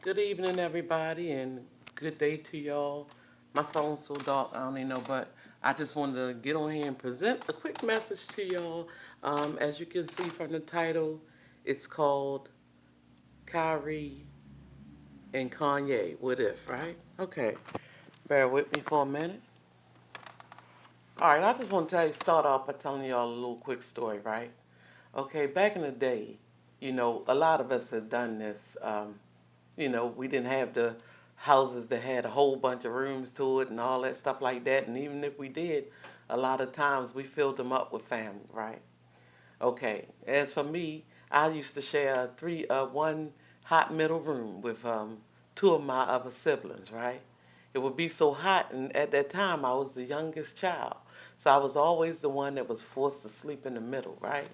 Good evening, everybody, and good day to y'all. My phone's so dark, I don't even know, but I just wanted to get on here and present a quick message to y'all. As you can see from the title, it's called Kyrie and Kanye. What if, right? Okay, bear with me for a minute. All right, I just want to start off by telling y'all a little quick story, right? Okay, back in the day, a lot of us had done this. We didn't have the houses that had a whole bunch of rooms to it and all that stuff like that. And even if we did, a lot of times we filled them up with family, right? Okay. As for me, I used to share one hot middle room with two of my other siblings, right? It would be so hot, and at that time I was the youngest child, so I was always the one that was forced to sleep in the middle, right?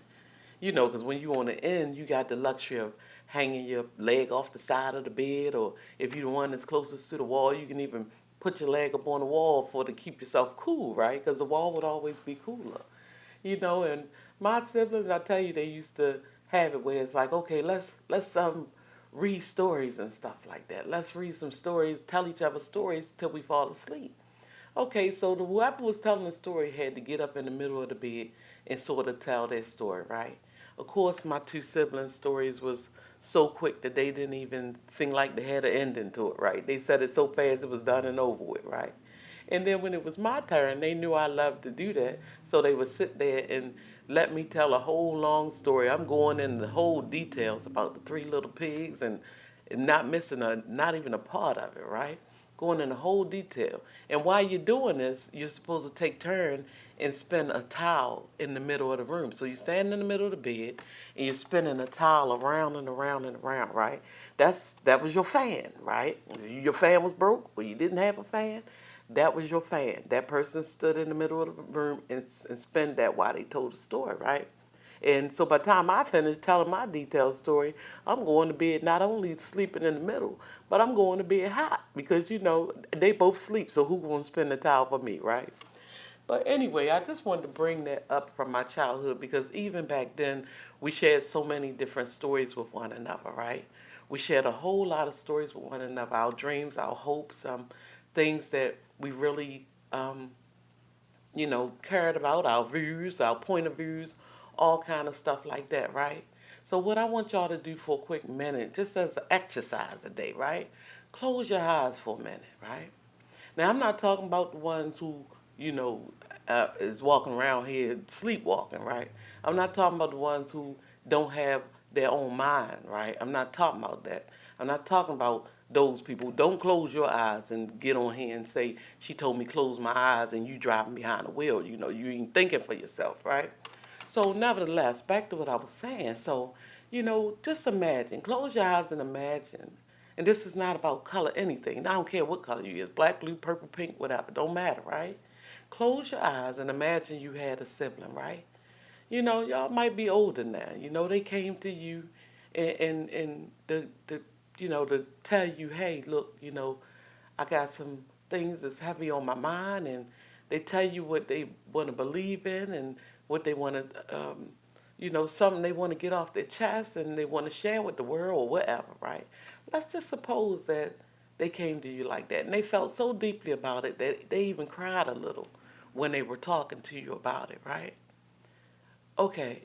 Because when you on the end, you got the luxury of hanging your leg off the side of the bed, or if you're the one that's closest to the wall, you can even put your leg up on the wall for to keep yourself cool, right? Because the wall would always be cooler. And my siblings, I tell you, they used to have it where it's like, okay, let's read stories and stuff like that. Let's read some stories, tell each other stories till we fall asleep. Okay, so whoever was telling the story had to get up in the middle of the bed and sort of tell their story, right? Of course, my two siblings' stories was so quick that they didn't even seem like they had an ending to it, right? They said it so fast it was done and over with, right? And then when it was my turn, they knew I loved to do that, so they would sit there and let me tell a whole long story. I'm going into the whole details about the three little pigs and not missing not even a part of it, right? Going into whole detail. And while you're doing this, you're supposed to take turn and spin a towel in the middle of the room. So you stand in the middle of the bed and you're spinning a towel around and around and around, right? That was your fan, right? Your fan was broke or you didn't have a fan. That was your fan. That person stood in the middle of the room and spun that while they told the story, right? And so by the time I finish telling my detailed story, I'm going to bed not only sleeping in the middle, but I'm going to bed hot because, they both sleep. So who going to spin the towel for me, right? But anyway, I just wanted to bring that up from my childhood because even back then, we shared so many different stories with one another, right? We shared a whole lot of stories with one another, our dreams, our hopes, things that we really cared about, our views, our point of views, all kind of stuff like that, right? So what I want y'all to do for a quick minute, just as an exercise today, right? Close your eyes for a minute, right? Now I'm not talking about the ones who, is walking around here sleepwalking, right? I'm not talking about the ones who don't have their own mind, right? I'm not talking about that. I'm not talking about those people. Don't close your eyes and get on here and say, she told me close my eyes and you driving behind the wheel. You ain't thinking for yourself, right? So nevertheless, back to what I was saying. So, just imagine, close your eyes and imagine. And this is not about color anything. I don't care what color you is, black, blue, purple, pink, whatever. Don't matter, right? Close your eyes and imagine you had a sibling, right? Y'all might be older now. They came to you and to tell you, hey, look, I got some things that's heavy on my mind, and they tell you what they want to believe in and what they want to, something they want to get off their chest and they want to share with the world or whatever, right? Let's just suppose that they came to you like that and they felt so deeply about it that they even cried a little when they were talking to you about it, right? Okay.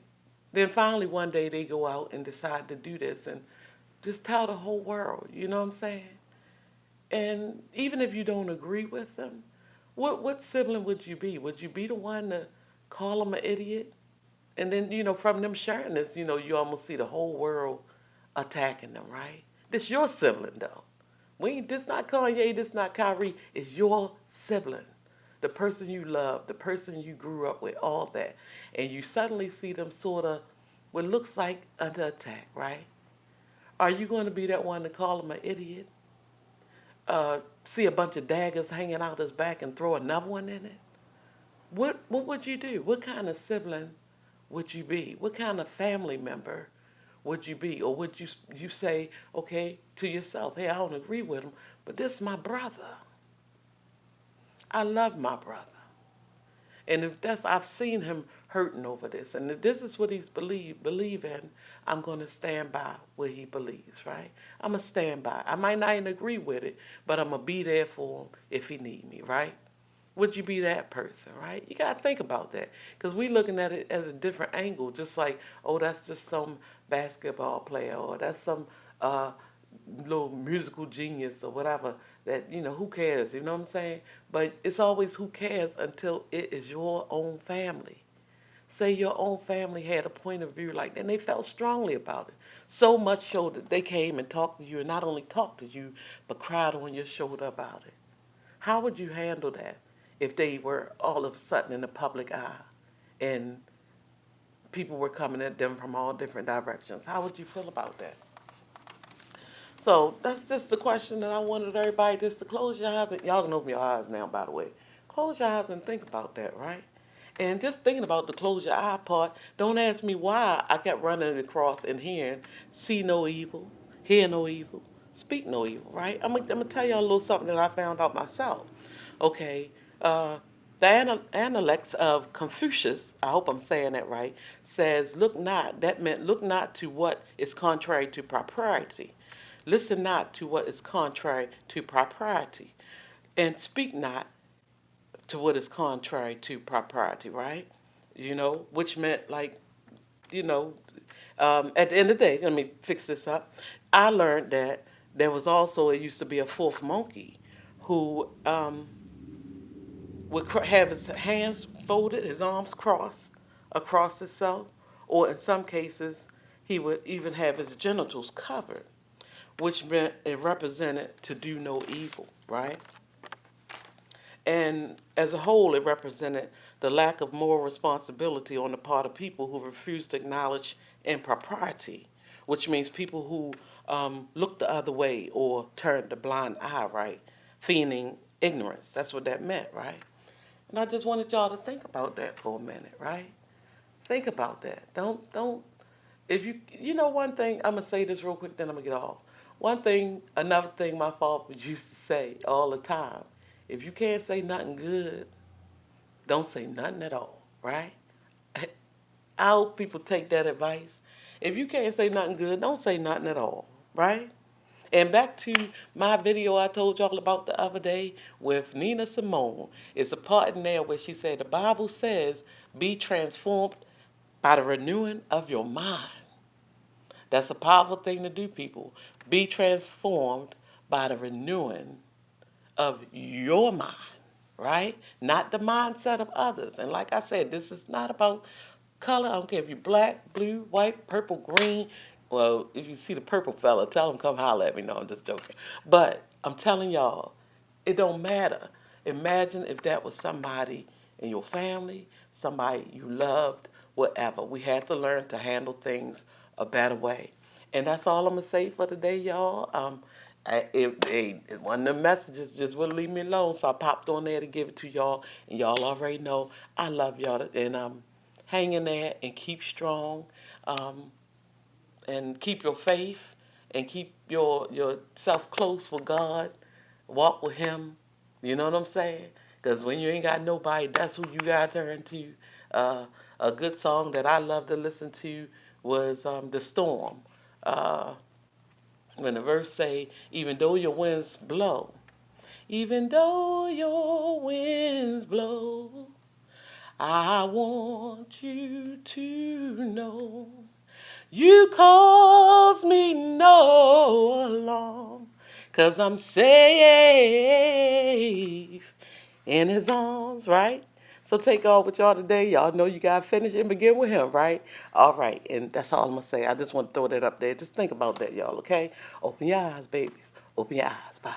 Then finally one day they go out and decide to do this and just tell the whole world, you know what I'm saying? And even if you don't agree with them, what sibling would you be? Would you be the one to call them an idiot? And then, from them sharing this, you almost see the whole world attacking them, right? This your sibling, though. This not Kanye, this not Kyrie. It's your sibling. The person you love, the person you grew up with, all that. And you suddenly see them sort of, what looks like under attack, right? Are you going to be that one to call them an idiot? See a bunch of daggers hanging out his back and throw another one in it? What would you do? What kind of sibling would you be? What kind of family member would you be? Or would you say, okay, to yourself, hey, I don't agree with him, but this is my brother. I love my brother. And if that's, I've seen him hurting over this. And if this is what he's believe in, I'm going to stand by what he believes, right? I'm going to stand by. I might not even agree with it, but I'm going to be there for him if he need me, right? Would you be that person, right? You got to think about that. Because we looking at it as a different angle, just like, oh, that's just some basketball player, or that's some little musical genius or whatever, that, who cares, you know what I'm saying? But it's always who cares until it is your own family. Say your own family had a point of view like that, and they felt strongly about it. So much so that they came and talked to you, and not only talked to you, but cried on your shoulder about it. How would you handle that if they were all of a sudden in the public eye and people were coming at them from all different directions? How would you feel about that? So that's just the question that I wanted everybody just to close your eyes. Y'all can open your eyes now, by the way. Close your eyes and think about that, right? And just thinking about the close your eye part, don't ask me why I kept running across and hearing, see no evil, hear no evil, speak no evil, right? I'm gonna tell y'all a little something that I found out myself. Okay, the Analects of Confucius, I hope I'm saying that right, says, look not, that meant look not to what is contrary to propriety. Listen not to what is contrary to propriety. And speak not to what is contrary to propriety, right? Which meant like, you know, at the end of the day, let me fix this up. I learned that there was also, it used to be a fourth monkey who would have his hands folded, his arms crossed across himself, or in some cases, he would even have his genitals covered, which meant it represented to do no evil, right? And as a whole, it represented the lack of moral responsibility on the part of people who refuse to acknowledge impropriety, which means people who look the other way or turn the blind eye, right? Feigning ignorance. That's what that meant, right? And I just wanted y'all to think about that for a minute, right? Think about that. Don't, if one thing, I'm going to say this real quick, then I'm going to get off. Another thing my father used to say all the time, if you can't say nothing good, don't say nothing at all, right? I hope people take that advice. If you can't say nothing good, don't say nothing at all, right? And back to my video I told y'all about the other day with Nina Simone. It's a part in there where she said, the Bible says, be transformed by the renewing of your mind. That's a powerful thing to do, people. Be transformed by the renewing of your mind, right? Not the mindset of others. And like I said, this is not about color. I don't care if you're black, blue, white, purple, green. Well, if you see the purple fella, tell him come holler at me. No, I'm just joking. But I'm telling y'all, it don't matter. Imagine if that was somebody in your family, somebody you loved, whatever. We had to learn to handle things a better way. And that's all I'm going to say for today, y'all. One of the messages just wouldn't leave me alone, so I popped on there to give it to y'all. And y'all already know I love y'all. And hang in there and keep strong. And keep your faith and keep yourself close with God. Walk with Him. You know what I'm saying? Because when you ain't got nobody, that's who you got to turn to. A good song that I love to listen to was The Storm. When the verse say, even though your winds blow, even though your winds blow, I want you to know you cause me no alarm, 'cause I'm safe in His arms, right? So take all with y'all today. Y'all know you got to finish and begin with Him, right? All right, and that's all I'm going to say. I just want to throw that up there. Just think about that, y'all, okay? Open your eyes, babies. Open your eyes. Bye.